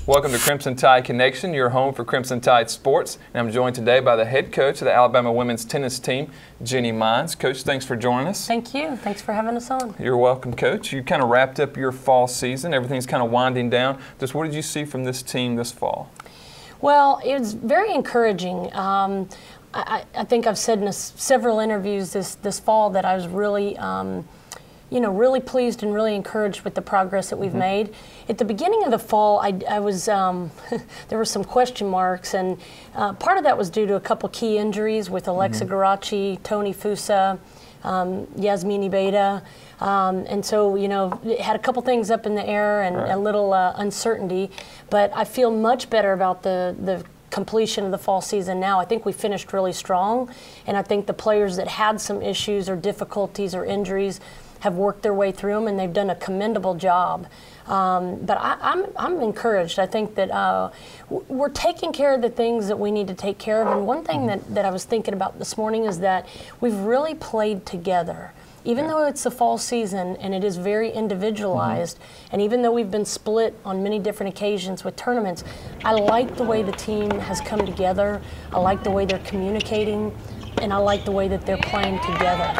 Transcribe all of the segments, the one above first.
Welcome to Crimson Tide Connection, your home for Crimson Tide sports. And I'm joined today by the head coach of the Alabama women's tennis team, Jenny Mainz. Coach, thanks for joining us. Thank you. Thanks for having us on. You're welcome, Coach. You kind of wrapped up your fall season. Everything's kind of winding down. Just what did you see from this team this fall? Well, it was very encouraging. I think I've said in several interviews this fall that I was really really pleased and really encouraged with the progress that we've made. At the beginning of the fall, I was there were some question marks, and part of that was due to a couple key injuries with Alexa Garaci, Tony Fusa, Yasmini Beda, and so it had a couple things up in the air and a little uncertainty. But I feel much better about the completion of the fall season now. I think we finished really strong, and I think the players that had some issues or difficulties or injuries have worked their way through them, and they've done a commendable job. But I'm encouraged. I think that we're taking care of the things that we need to take care of. And one thing that I was thinking about this morning is that we've really played together. Even though it's the fall season and it is very individualized, and even though we've been split on many different occasions with tournaments, I like the way the team has come together. I like the way they're communicating, and I like the way that they're playing together.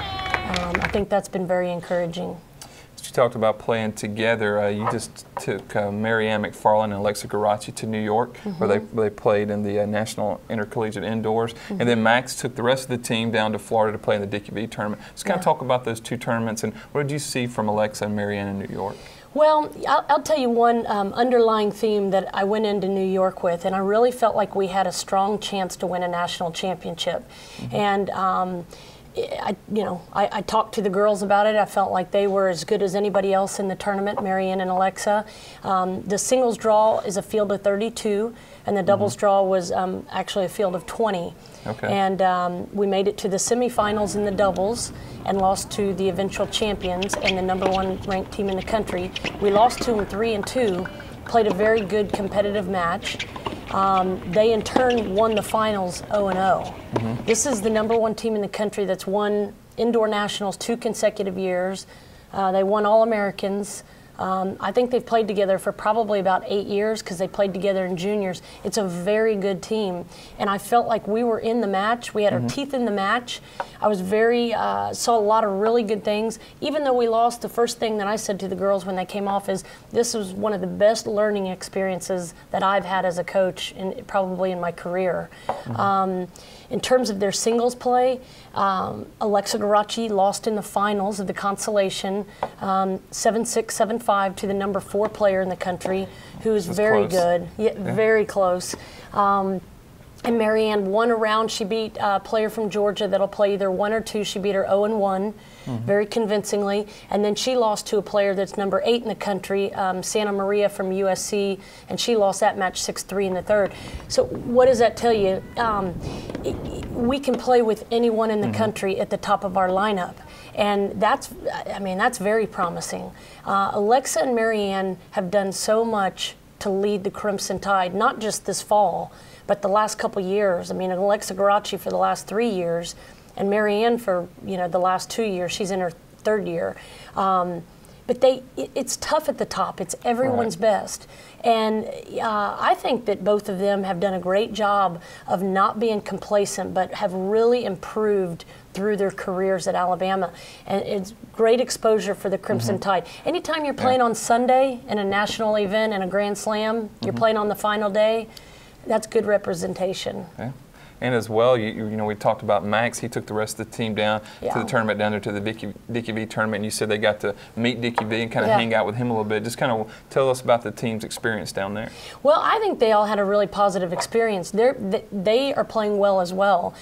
I think that's been very encouraging. You talked about playing together. You just took Marianne McFarland and Alexa Garaci to New York, where they played in the National Intercollegiate Indoors. And then Max took the rest of the team down to Florida to play in the Dickie V tournament. Just kind of talk about those two tournaments, and what did you see from Alexa and Marianne in New York? Well, I'll tell you one underlying theme that I went into New York with, and I really felt like we had a strong chance to win a national championship. And I talked to the girls about it. I felt like they were as good as anybody else in the tournament, Marianne and Alexa. The singles draw is a field of 32, and the doubles draw was actually a field of 20. Okay. And we made it to the semifinals in the doubles and lost to the eventual champions and the #1 ranked team in the country. We lost to them 3-2, played a very good competitive match. They in turn won the finals 0-0. This is the #1 team in the country that's won indoor nationals 2 consecutive years. They won All-Americans. I think they've played together for probably about 8 years because they played together in juniors. It's a very good team, and I felt like we were in the match. We had our teeth in the match. I was saw a lot of really good things. Even though we lost, the first thing that I said to the girls when they came off is, this was one of the best learning experiences that I've had as a coach, probably in my career. In terms of their singles play, Alexa Garaci lost in the finals of the Consolation, 7-6, 7-5 to the #4 player in the country, who is very good, very close. And Marianne won a round. She beat a player from Georgia that'll play either 1 or 2. She beat her 0-1, very convincingly. And then she lost to a player that's #8 in the country, Santa Maria from USC, and she lost that match 6-3 in the third. So what does that tell you? We can play with anyone in the country at the top of our lineup. And that's very promising. Alexa and Marianne have done so much to lead the Crimson Tide, not just this fall, but the last couple years. I mean, Alexa Garaci for the last 3 years, and Marianne for the last 2 years. She's in her 3rd year. But it's tough at the top. It's everyone's best. And I think that both of them have done a great job of not being complacent, but have really improved through their careers at Alabama. And it's great exposure for the Crimson Tide. Anytime you're playing on Sunday in a national event and a Grand Slam, you're playing on the final day, that's good representation. Okay. And as well, we talked about Max. He took the rest of the team down to the tournament, down there to the Dickie V tournament. And you said they got to meet Dickie V and kind of hang out with him a little bit. Just kind of tell us about the team's experience down there. Well, I think they all had a really positive experience. They are playing well as well.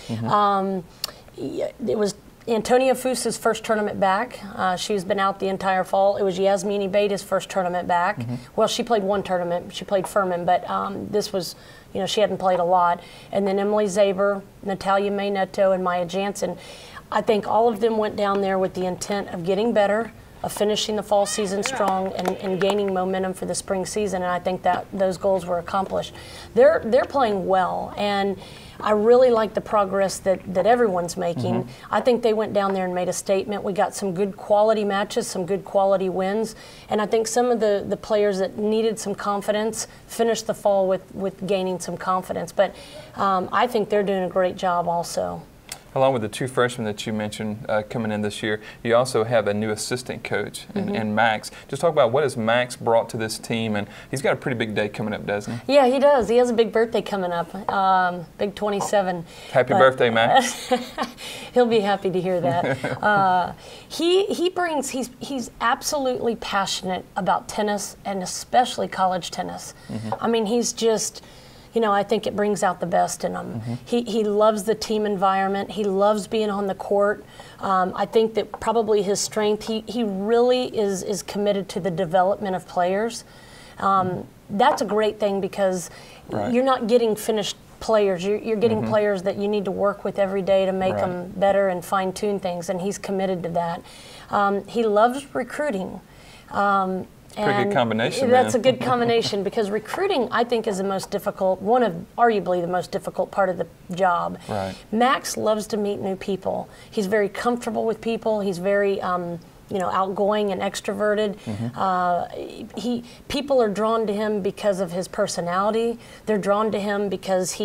It was Antonia Fusa's first tournament back. She's been out the entire fall. It was Yasmini Beda's first tournament back. Well, she played one tournament. She played Furman, but this was, she hadn't played a lot. And then Emily Zaber, Natalia Mainetto, and Maya Jansen. I think all of them went down there with the intent of getting better, of finishing the fall season strong and gaining momentum for the spring season, and I think that those goals were accomplished. They're playing well, and I really like the progress that everyone's making. I think they went down there and made a statement. We got some good quality matches, some good quality wins, and I think some of the players that needed some confidence finished the fall with gaining some confidence. But I think they're doing a great job also. Along with the two freshmen that you mentioned coming in this year, you also have a new assistant coach in Max. Just talk about what has Max brought to this team, and he's got a pretty big day coming up, doesn't he? Yeah, he does. He has a big birthday coming up, big 27. Happy birthday, Max. He'll be happy to hear that. He's absolutely passionate about tennis, and especially college tennis. I mean, he's just, you know, I think it brings out the best in him. He loves the team environment. He loves being on the court. I think that probably his strength, he really is committed to the development of players. That's a great thing because you're not getting finished players. You're getting players that you need to work with every day to make them better and fine-tune things, and he's committed to that. He loves recruiting. Pretty good combination. That's a good combination because recruiting, I think, is the most difficult, one of arguably the most difficult part of the job. Max loves to meet new people. He's very comfortable with people. He's very outgoing and extroverted. People are drawn to him because of his personality. They're drawn to him because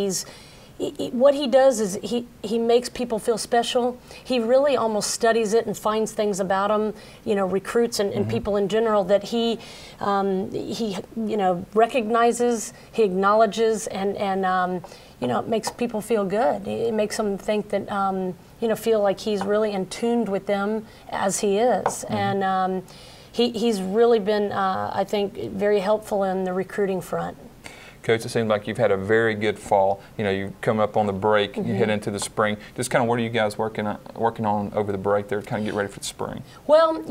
what he does is he makes people feel special. He really almost studies it and finds things about them, recruits and people in general that he recognizes, he acknowledges, and it makes people feel good. It makes them think that, feel like he's really in tune with them as he is. And he's really been, I think, very helpful in the recruiting front. Coach, it seems like you've had a very good fall. You come up on the break, you head into the spring. Just kind of what are you guys working on over the break there to kind of get ready for the spring? Well,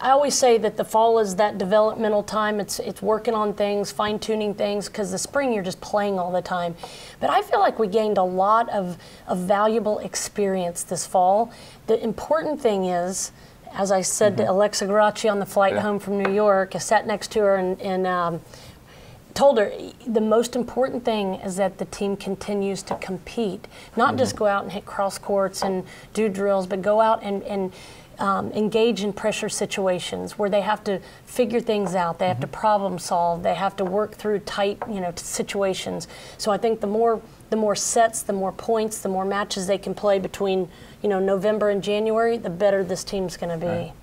I always say that the fall is that developmental time. It's working on things, fine-tuning things, because the spring you're just playing all the time. But I feel like we gained a lot of valuable experience this fall. The important thing is, as I said to Alexa Garacci on the flight home from New York, I sat next to her and told her the most important thing is that the team continues to compete, not just go out and hit cross courts and do drills, but go out and engage in pressure situations where they have to figure things out, they have to problem solve, they have to work through tight situations. So I think the more sets, the more points, the more matches they can play between November and January, the better this team's going to be.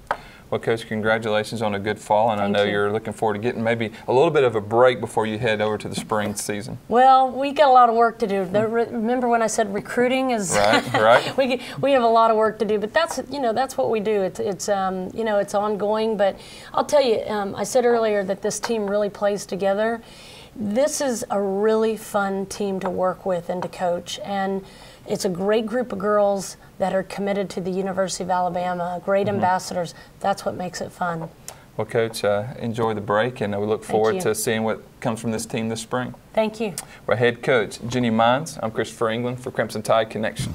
Well, Coach, congratulations on a good fall, and I know you're looking forward to getting maybe a little bit of a break before you head over to the spring season. Well, we got a lot of work to do. Remember when I said recruiting is right? we have a lot of work to do, but that's what we do. It's ongoing. But I'll tell you, I said earlier that this team really plays together. This is a really fun team to work with and to coach, and it's a great group of girls that are committed to the University of Alabama, great ambassadors. That's what makes it fun. Well, Coach, enjoy the break, and we look forward to seeing what comes from this team this spring. Thank you. We're head coach Jenny Mainz. I'm Christopher England for Crimson Tide Connection.